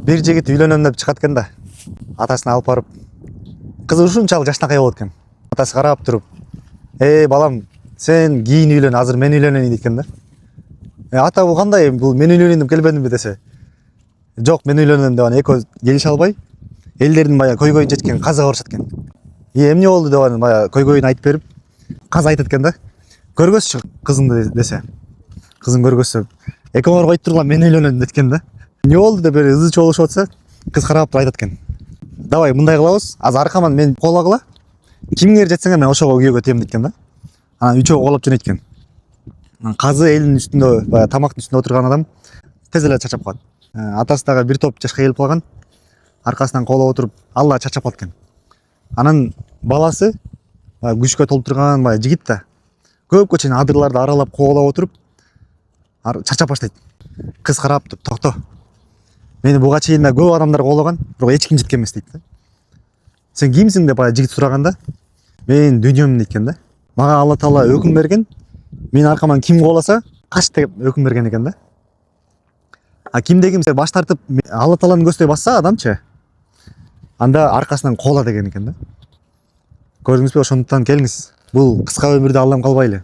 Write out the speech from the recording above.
бир жигит үйлөнөм деп чыгат экен да. Атасына алып барып. Кызы ушунчалык жашынакай болот экен. Атасы карап туруп, балам, сен кийин үйлөн, азыр мен үйлөнөйүн дейт экен да. Ата бул кандай? Бул мен үйлөнөйүн деп келбедимби десе. Жок, мен үйлөнөм деп аны экөө келише албай, элдердин баягы көйгөйүн чечкен казга барышат экен. Эмне болду деп аны баягы көйгөйүн айтып берип, каз айтат экен да. Көргөзчү кызыңды десе. Кызын көргөзсө, экөөңөр коюп тургула, мен үйлөнөм дейт экен да. Не болду деп бери ызы чуу болушуп атса, кыз карап туруп айтат экен. Давай мындай кылабыз, азыр аркаман мен колагыла. Кимиңер жетсеңер мен ошого күйөөгө өтөм дейт экен да. Анан үчөө коолоп жөнөйт экен. Казы элдин үстүндө, баягы тамактын үстүндө отурган адам тез эле чарчап калат. Атасы дагы бир топ жашка келип калган. Аркасынан коолоп отуруп, алла чарчап калат экен. Анан баласы күчкө толтурган баягы жигит да. Көпкө чейин адырларды аралап коолап отуруп, чарчап баштайт. Кыз карап туруп, токто. Мени буга чейин да көп адамдар коолаган, бирок эч ким жеткен эмес дейт да. Сен кимсиң деп баягы жигит сураганда, мен дүйнөм дейт экен да. Мага Алла Таала өкүм берген, мен аркаман ким кооласа, кач деп өкүм берген экен да. Кимде ким баш тартып, Алла Тааланын көздөй басса адамчы, анда аркасынан коола деген экен да. Көрдүңүзбү? Ошондуктан келиңиз, бул кыска өмүрдө алдам калбайлы.